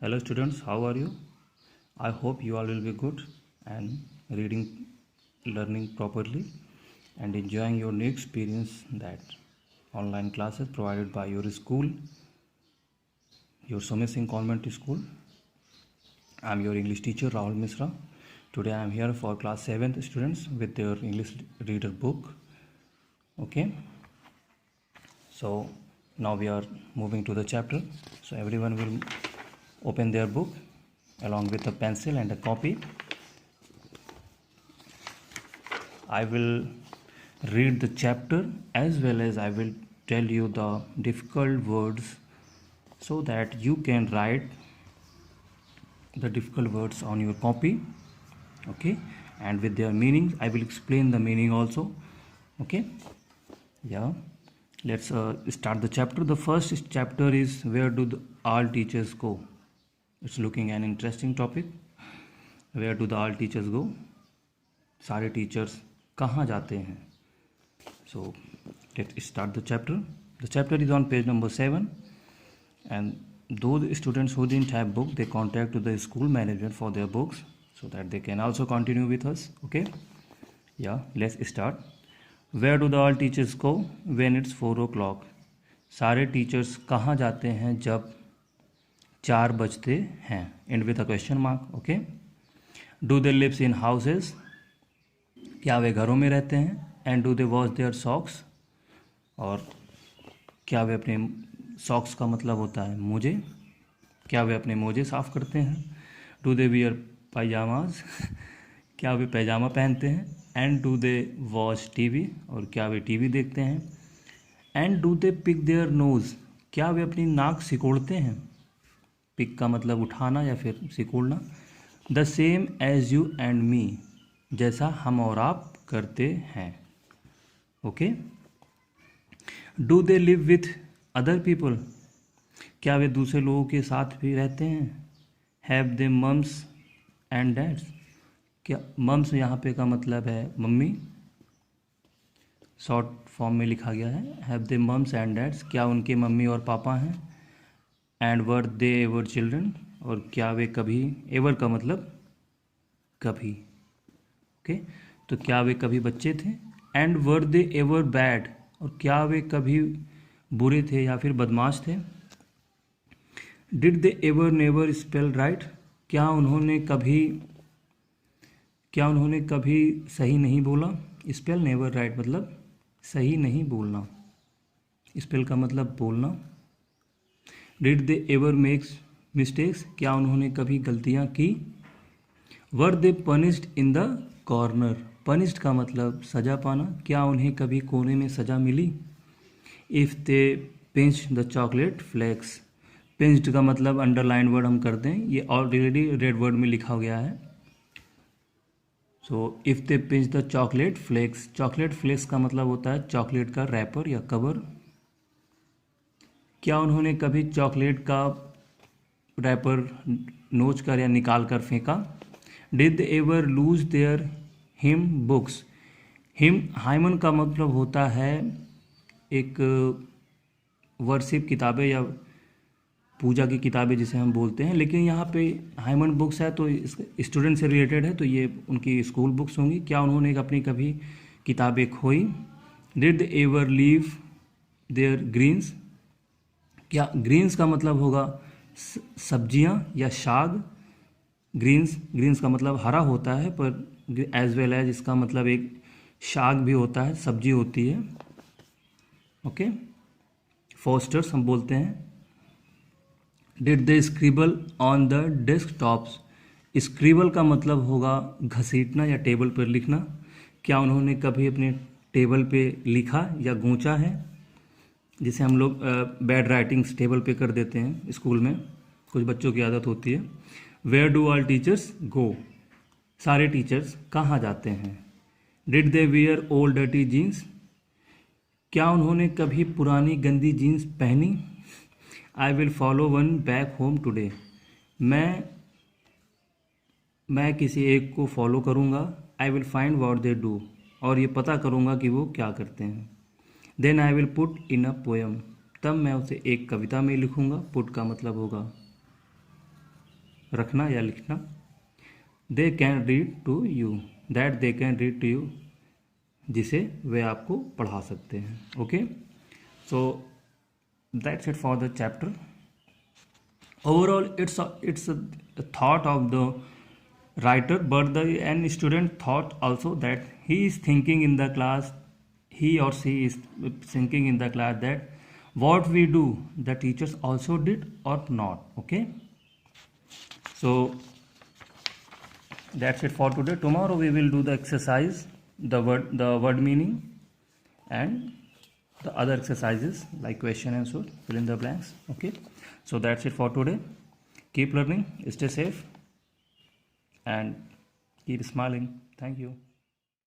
Hello students, how are you? I hope you all will be good and reading, learning properly and enjoying your new experience that online classes provided by your school, your Sumit Singh Convent School. I am your English teacher Rahul Misra. Today I am here for class 7th students with their English reader book. Okay. So now we are moving to the chapter. So everyone will open their book along with a pencil and a copy. I will read the chapter as well as I will tell you the difficult words so that you can write the difficult words on your copy. Okay, and with their meaning I will explain the meaning also. Okay, yeah, let's start the chapter. The first chapter is where do all teachers go. It's looking an interesting topic. Where do the all teachers go? सारे teachers कहाँ जाते हैं? So let's start the chapter. The chapter is on page number 7, and those students who didn't have book, they contact to the school management for their books so that they can also continue with us. Okay, yeah, let's start. Where do the all teachers go when it's 4 o'clock? सारे teachers कहाँ जाते हैं जब 4 बजते हैं? And with a question mark. Okay. Do they lives in houses? क्या वे घरों में रहते हैं? And do they wash their socks? और क्या वे अपने सॉक्स का मतलब होता है मोजे, क्या वे अपने मोजे साफ़ करते हैं? Do they wear pyjamas? क्या वे पैजामा पहनते हैं? And do they watch TV? और क्या वे टीवी देखते हैं? And do they pick their nose? क्या वे अपनी नाक सिकोड़ते हैं? पिक का मतलब उठाना या फिर सिकोड़ना. The same as you and me? जैसा हम और आप करते हैं. Okay. Do they live with other people? क्या वे दूसरे लोगों के साथ भी रहते हैं? Have they mums and dads? क्या मम्स यहाँ पे का मतलब है मम्मी, शॉर्ट फॉर्म में लिखा गया है. Have they mums and dads? क्या उनके मम्मी और पापा हैं? And were they ever children? और क्या वे कभी, एवर का मतलब कभी. ओके. तो क्या वे कभी बच्चे थे? And were they ever bad? और क्या वे कभी बुरे थे या फिर बदमाश थे? Did they ever never spell right? क्या उन्होंने कभी सही नहीं बोला? स्पेल नेवर राइट मतलब सही नहीं बोलना. स्पेल का मतलब बोलना. Did they ever makes mistakes? क्या उन्होंने कभी गलतियाँ की? Were they punished in the corner? Punished का मतलब सज़ा पाना. क्या उन्हें कभी कोने में सज़ा मिली? If they pinched the chocolate flakes? Pinched का मतलब अंडरलाइन वर्ड हम करते हैं, ये ऑलरेडी रेड वर्ड में लिखा गया है. So if they pinch the chocolate flakes? Chocolate flakes का मतलब होता है चॉकलेट का रैपर या कवर. क्या उन्होंने कभी चॉकलेट का रैपर नोच कर या निकाल कर फेंका? Did they ever lose their hymn books? Hymn का मतलब होता है एक वर्शिप किताबें या पूजा की किताबें जिसे हम बोलते हैं, लेकिन यहाँ पे हाइमन बुक्स है तो स्टूडेंट से रिलेटेड है तो ये उनकी स्कूल बुक्स होंगी. क्या उन्होंने अपनी कभी किताबें खोई? Did they ever leave their greens? क्या ग्रीन्स का मतलब होगा सब्जियां या शाक. ग्रीन्स का मतलब हरा होता है, पर एज वेल एज इसका मतलब एक शाक भी होता है, सब्जी होती है. ओके. फोस्टर्स हम बोलते हैं. Did they scribble on the desktops? Scribble का मतलब होगा घसीटना या टेबल पर लिखना. क्या उन्होंने कभी अपने टेबल पे लिखा या गूंचा है, जिसे हम लोग बैड राइटिंग्स टेबल पे कर देते हैं स्कूल में, कुछ बच्चों की आदत होती है. Where do all teachers go? सारे टीचर्स कहाँ जाते हैं? Did they wear old dirty jeans? क्या उन्होंने कभी पुरानी गंदी जीन्स पहनी? I will follow one back home today? मैं किसी एक को फॉलो करूँगा. I will find what they do? और ये पता करूँगा कि वो क्या करते हैं. Then I will put in a poem? तब मैं उसे एक कविता में लिखूँगा. पुट का मतलब होगा रखना या लिखना. They can read to you, that they can read to you, जिसे वे आपको पढ़ा सकते हैं. Okay, so that's it for the chapter. Overall, it's a thought of the writer, but an student thought also that he is thinking in the class, he or she is thinking in the class that what we do, the teachers also did or not. Okay, so that's it for today. Tomorrow we will do the exercise, the word meaning, and the other exercises like question and answer, fill in the blanks. Okay, so that's it for today. Keep learning, stay safe, and keep smiling. Thank you.